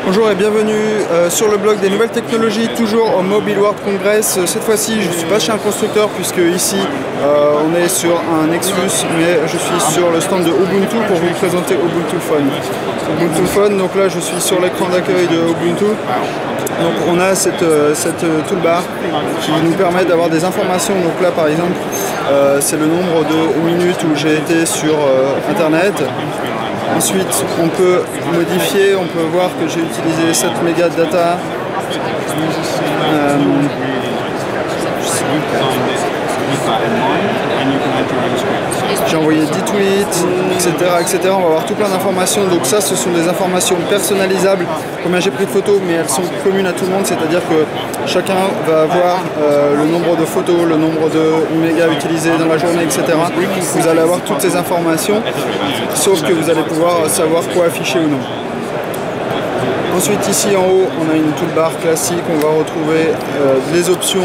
Bonjour et bienvenue sur le blog des nouvelles technologies, toujours au Mobile World Congress. Cette fois-ci, je ne suis pas chez un constructeur puisque ici on est sur un Nexus, mais je suis sur le stand de Ubuntu pour vous présenter Ubuntu Phone. Ubuntu Phone, donc là je suis sur l'écran d'accueil de Ubuntu. Donc on a cette toolbar qui nous permet d'avoir des informations. Donc là par exemple, c'est le nombre de minutes où j'ai été sur Internet. Ensuite, on peut modifier, on peut voir que j'ai utilisé 7 mégas de data. J'ai envoyé 10 tweets, etc. On va avoir tout plein d'informations. Donc ça, ce sont des informations personnalisables. Combien j'ai pris de photos, mais elles sont communes à tout le monde. C'est-à-dire que chacun va avoir le nombre de photos, le nombre de mégas utilisés dans la journée, etc. Vous allez avoir toutes ces informations, sauf que vous allez pouvoir savoir quoi afficher ou non. Ensuite, ici en haut, on a une toolbar classique. On va retrouver les options,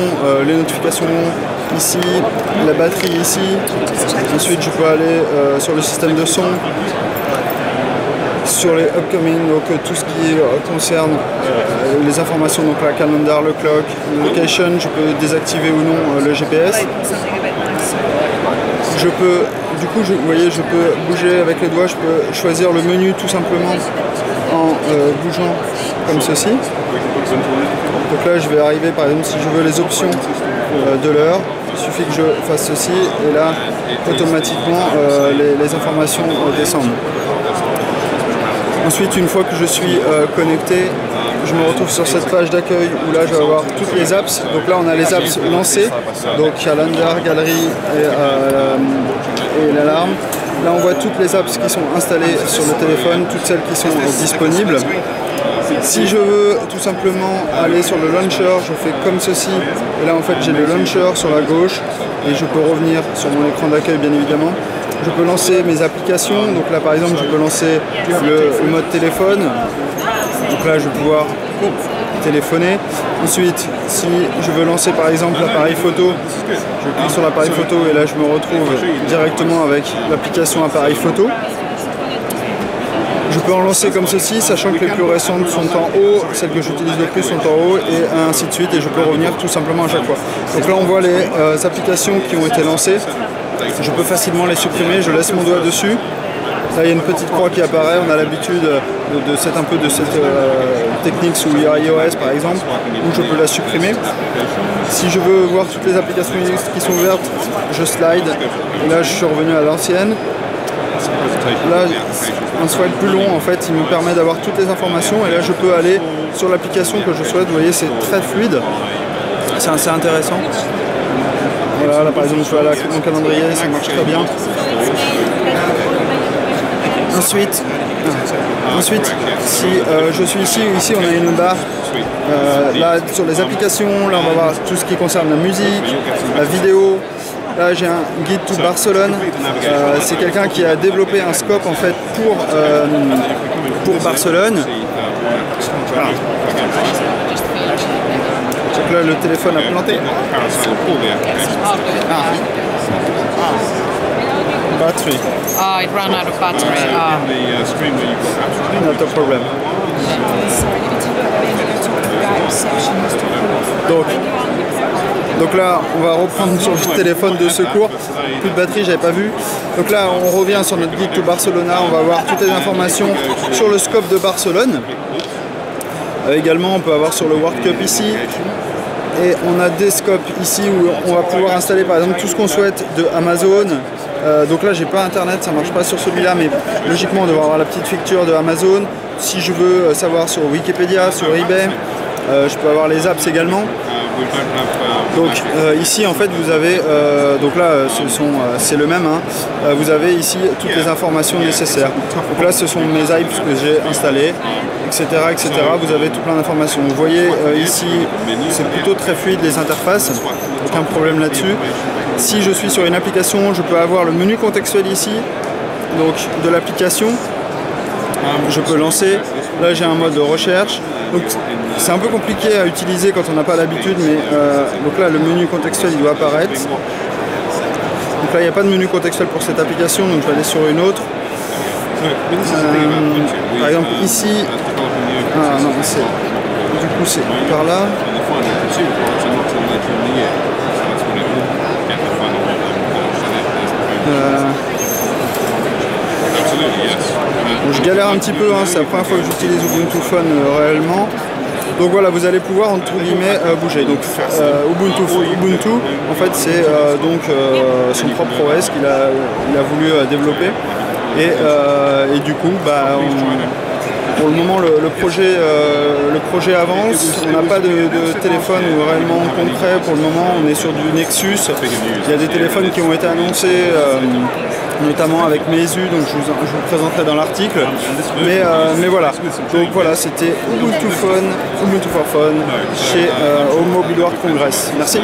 les notifications ici, la batterie ici. Ensuite, je peux aller sur le système de son, sur les upcoming, donc tout ce qui concerne les informations, donc la calendar, le clock, le location. Je peux désactiver ou non le GPS. Je peux, du coup, vous voyez, je peux bouger avec les doigts. Je peux choisir le menu tout simplement en bougeant comme ceci. Donc là je vais arriver par exemple si je veux les options de l'heure, il suffit que je fasse ceci et là automatiquement les informations descendent. Ensuite, une fois que je suis connecté, je me retrouve sur cette page d'accueil où là je vais avoir toutes les apps. Donc là on a les apps lancées, donc calendar, galerie et l'alarme. Là on voit toutes les apps qui sont installées sur le téléphone, toutes celles qui sont disponibles. Si je veux tout simplement aller sur le launcher, je fais comme ceci. Et là en fait j'ai le launcher sur la gauche et je peux revenir sur mon écran d'accueil bien évidemment. Je peux lancer mes applications, donc là par exemple je peux lancer le mode téléphone. Donc là je vais pouvoir téléphoner. Ensuite, si je veux lancer par exemple l'appareil photo, je clique sur l'appareil photo et là je me retrouve directement avec l'application appareil photo. Je peux en lancer comme ceci, sachant que les plus récentes sont en haut, celles que j'utilise le plus sont en haut, et ainsi de suite, et je peux revenir tout simplement à chaque fois. Donc là on voit les applications qui ont été lancées. Je peux facilement les supprimer, je laisse mon doigt dessus. Là il y a une petite croix qui apparaît, on a l'habitude de cette technique sous iOS par exemple, où je peux la supprimer. Si je veux voir toutes les applications qui sont ouvertes, je slide, et là je suis revenu à l'ancienne. Là, un swipe plus long, en fait, il me permet d'avoir toutes les informations, et là je peux aller sur l'application que je souhaite. Vous voyez, c'est très fluide, c'est assez intéressant. Voilà, là par exemple je vais aller à mon calendrier, ça marche très bien. Ensuite, si je suis ici on a une barre. Là sur les applications, là on va voir tout ce qui concerne la musique, la vidéo. Là j'ai un guide to Barcelone. C'est quelqu'un qui a développé un scope en fait pour Barcelone. Voilà. Donc là le téléphone a planté. Battery. Oh, it ran out of battery. Not a problem. Donc là, on va reprendre sur le téléphone de secours. Plus de batterie, j'avais pas vu. Donc là, on revient sur notre guide to Barcelona. On va voir toutes les informations sur le scope de Barcelone. Également, on peut avoir sur le World Cup ici. Et on a des scopes ici où on va pouvoir installer par exemple tout ce qu'on souhaite de Amazon. Donc là j'ai pas internet, ça marche pas sur celui-là, mais logiquement on devrait avoir la petite feature de Amazon. Si je veux savoir sur Wikipédia, sur eBay, je peux avoir les apps également. Donc ici en fait vous avez, donc là c'est le même, hein, vous avez ici toutes les informations nécessaires. Donc là ce sont mes apps que j'ai installées, etc., etc. Vous avez tout plein d'informations. Vous voyez ici c'est plutôt très fluide les interfaces, aucun problème là-dessus. Si je suis sur une application, je peux avoir le menu contextuel ici, donc de l'application. Je peux lancer, là j'ai un mode de recherche, donc c'est un peu compliqué à utiliser quand on n'a pas l'habitude, mais donc là le menu contextuel il doit apparaître. Donc là il n'y a pas de menu contextuel pour cette application, donc je vais aller sur une autre. Par exemple ici, ah non, Du coup, c'est par là. Bon, je galère un petit peu, hein, c'est la première fois que j'utilise Ubuntu Phone réellement. Donc voilà, vous allez pouvoir entre guillemets bouger. Donc Ubuntu, en fait, c'est donc son propre OS qu'il a voulu développer. Et du coup, bah, pour le moment, le projet avance. On n'a pas de téléphone réellement concret pour le moment. On est sur du Nexus. Il y a des téléphones qui ont été annoncés, notamment avec Meizu, donc je vous le présenterai dans l'article. Mais voilà. Donc voilà, c'était Ubuntu for Phone chez Home Mobile World Congress. Merci.